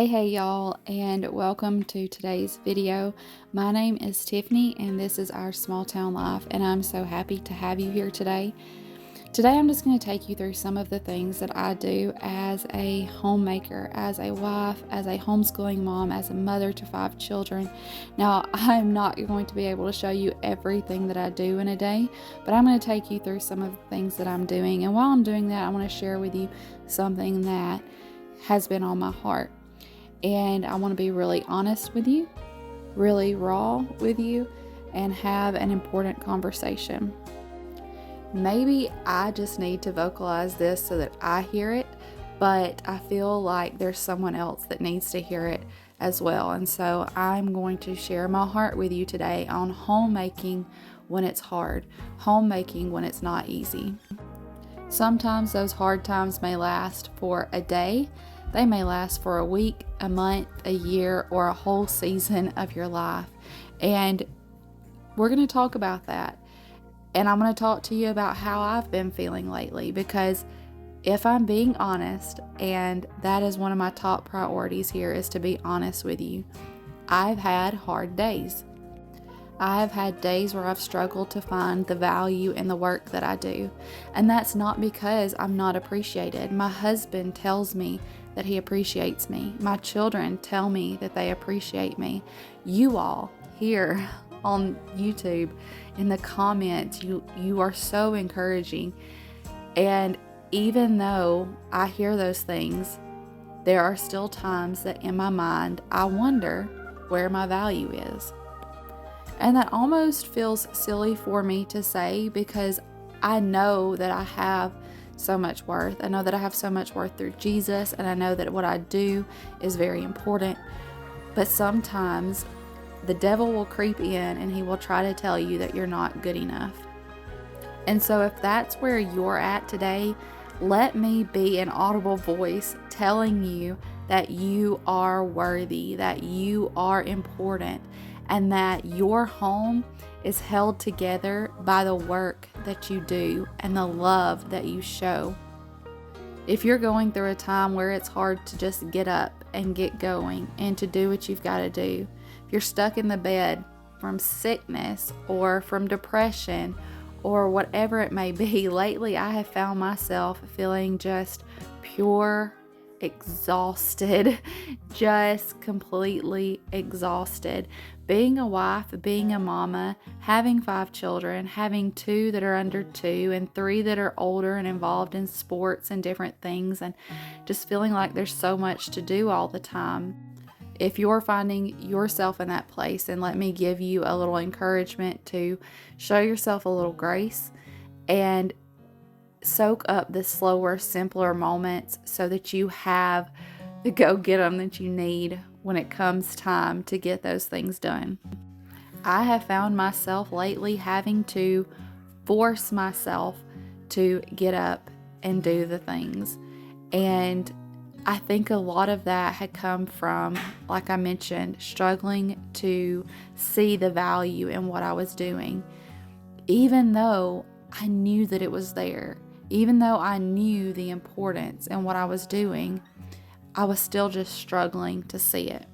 Hey y'all, and welcome to today's video. My name is Tiffany and this is our small town life, and I'm so happy to have you here today. Today I'm just going to take you through some of the things that I do as a homemaker, as a wife, as a homeschooling mom, as a mother to 5 children. Now, I'm not going to be able to show you everything that I do in a day, but I'm going to take you through some of the things that I'm doing. And while I'm doing that, I want to share with you something that has been on my heart. And I want to be really honest with you, really raw with you, and have an important conversation. Maybe I just need to vocalize this so that I hear it, but I feel like there's someone else that needs to hear it as well. And so I'm going to share my heart with you today on homemaking when it's hard, homemaking when it's not easy. Sometimes those hard times may last for a day. They may last for a week, a month, a year, or a whole season of your life. And we're going to talk about that. And I'm going to talk to you about how I've been feeling lately, because if I'm being honest, and that is one of my top priorities here, is to be honest with you, I've had hard days. I have had days where I've struggled to find the value in the work that I do. And that's not because I'm not appreciated. My husband tells me that he appreciates me. My children tell me that they appreciate me. You all here on YouTube, in the comments, you are so encouraging. And even though I hear those things, there are still times that in my mind I wonder where my value is. And that almost feels silly for me to say, because I know that I have so much worth. I know that I have so much worth through Jesus, and I know that what I do is very important. But sometimes the devil will creep in and he will try to tell you that you're not good enough. And so if that's where you're at today, let me be an audible voice telling you that you are worthy, that you are important, and that your home is held together by the work that you do and the love that you show. If you're going through a time where it's hard to just get up and get going and to do what you've got to do, if you're stuck in the bed from sickness or from depression or whatever it may be, lately I have found myself feeling just pure exhausted, just completely exhausted. Being a wife, being a mama, having 5 children, having 2 that are under 2 and 3 that are older and involved in sports and different things, and just feeling like there's so much to do all the time. If you're finding yourself in that place, then let me give you a little encouragement to show yourself a little grace and soak up the slower, simpler moments so that you have the go-get-em that you need when it comes time to get those things done. I have found myself lately having to force myself to get up and do the things. And I think a lot of that had come from, like I mentioned, struggling to see the value in what I was doing. Even though I knew that it was there, even though I knew the importance in what I was doing, I was still just struggling to see it.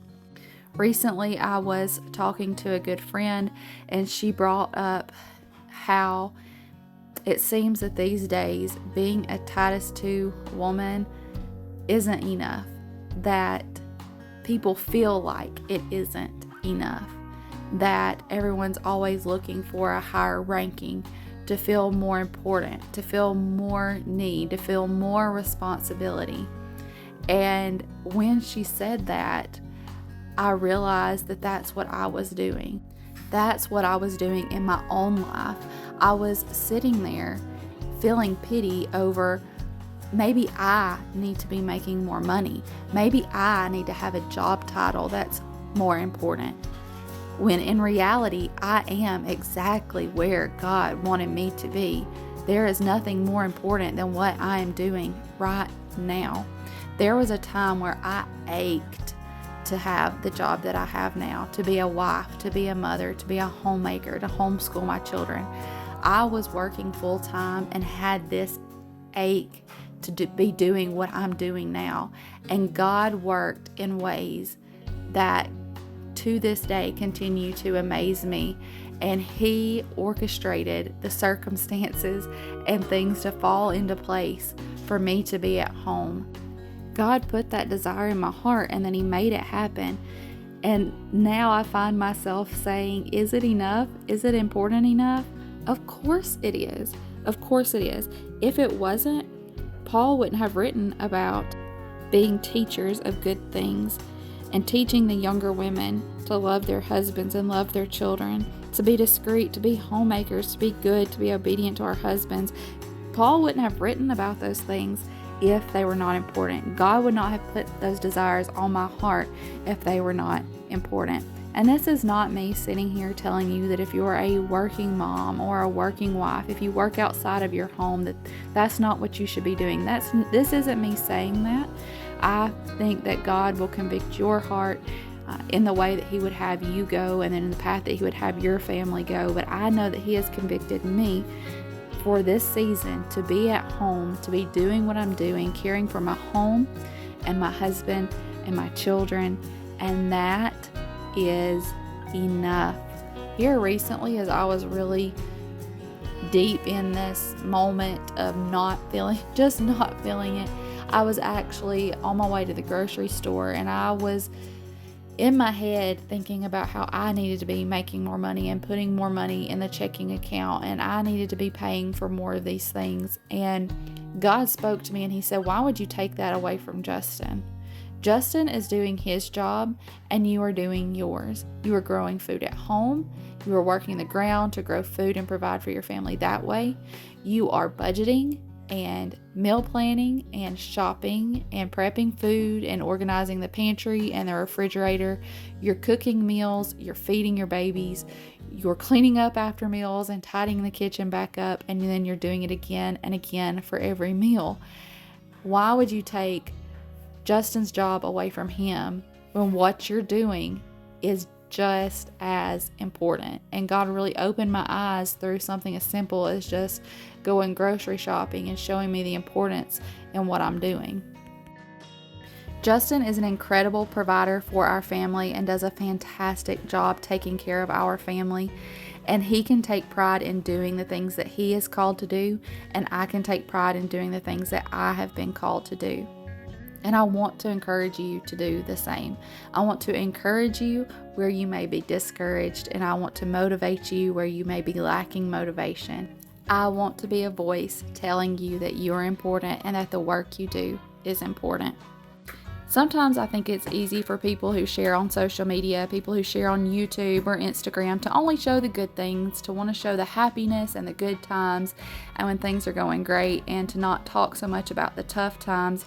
Recently, I was talking to a good friend, and she brought up how it seems that these days being a Titus 2 woman isn't enough, that people feel like it isn't enough, that everyone's always looking for a higher ranking, to feel more important, to feel more need, to feel more responsibility. And when she said that, I realized that that's what I was doing. That's what I was doing in my own life. I was sitting there feeling pity over, maybe I need to be making more money. Maybe I need to have a job title that's more important. When in reality, I am exactly where God wanted me to be. There is nothing more important than what I am doing right now. There was a time where I ached to have the job that I have now, to be a wife, to be a mother, to be a homemaker, to homeschool my children. I was working full time and had this ache be doing what I'm doing now. And God worked in ways that to this day continue to amaze me. And He orchestrated the circumstances and things to fall into place for me to be at home. God put that desire in my heart, and then He made it happen. And now I find myself saying, is it enough? Is it important enough? Of course it is. Of course it is. If it wasn't, Paul wouldn't have written about being teachers of good things and teaching the younger women to love their husbands and love their children, to be discreet, to be homemakers, to be good, to be obedient to our husbands. Paul wouldn't have written about those things if they were not important. God would not have put those desires on my heart if they were not important. And this is not me sitting here telling you that if you're a working mom or a working wife, if you work outside of your home, that's not what you should be doing. This isn't me saying that. I think that God will convict your heart in the way that He would have you go, and then in the path that He would have your family go. But I know that He has convicted me for this season to be at home, to be doing what I'm doing, caring for my home and my husband and my children, and that is enough. Here recently, as I was really deep in this moment of not feeling it, I was actually on my way to the grocery store, and I was in my head thinking about how I needed to be making more money and putting more money in the checking account, and I needed to be paying for more of these things. And God spoke to me and He said, why would you take that away from Justin? Justin is doing his job and you are doing yours. You are growing food at home. You are working the ground to grow food and provide for your family that way. You are budgeting and meal planning and shopping and prepping food and organizing the pantry and the refrigerator. You're cooking meals, you're feeding your babies, you're cleaning up after meals and tidying the kitchen back up, and then you're doing it again and again for every meal. Why would you take Justin's job away from him when what you're doing is just as important? And God really opened my eyes through something as simple as just going grocery shopping and showing me the importance in what I'm doing. Justin is an incredible provider for our family and does a fantastic job taking care of our family. And he can take pride in doing the things that he is called to do, and I can take pride in doing the things that I have been called to do. And I want to encourage you to do the same. I want to encourage you where you may be discouraged, and I want to motivate you where you may be lacking motivation. I want to be a voice telling you that you are important and that the work you do is important. Sometimes I think it's easy for people who share on social media, people who share on YouTube or Instagram, to only show the good things, to want to show the happiness and the good times and when things are going great, and to not talk so much about the tough times.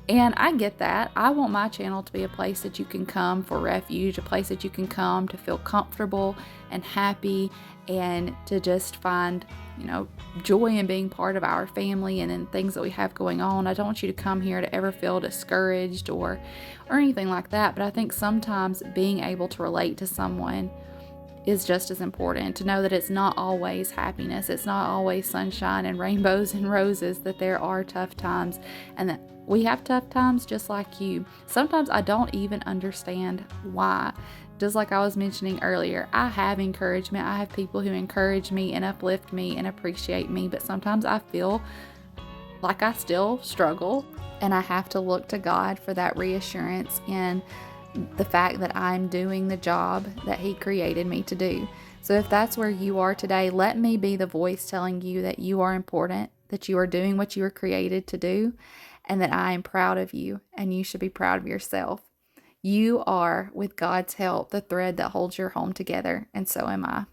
And I get that. I want my channel to be a place that you can come for refuge, a place that you can come to feel comfortable and happy and to just find, joy in being part of our family and in things that we have going on. I don't want you to come here to ever feel discouraged or anything like that. But I think sometimes being able to relate to someone is just as important, to know that it's not always happiness. It's not always sunshine and rainbows and roses, that there are tough times and that we have tough times just like you. Sometimes I don't even understand why. Just like I was mentioning earlier, I have encouragement. I have people who encourage me and uplift me and appreciate me, but sometimes I feel like I still struggle, and I have to look to God for that reassurance in the fact that I'm doing the job that He created me to do. So if that's where you are today, let me be the voice telling you that you are important, that you are doing what you were created to do, and that I am proud of you, and you should be proud of yourself. You are, with God's help, the thread that holds your home together, and so am I.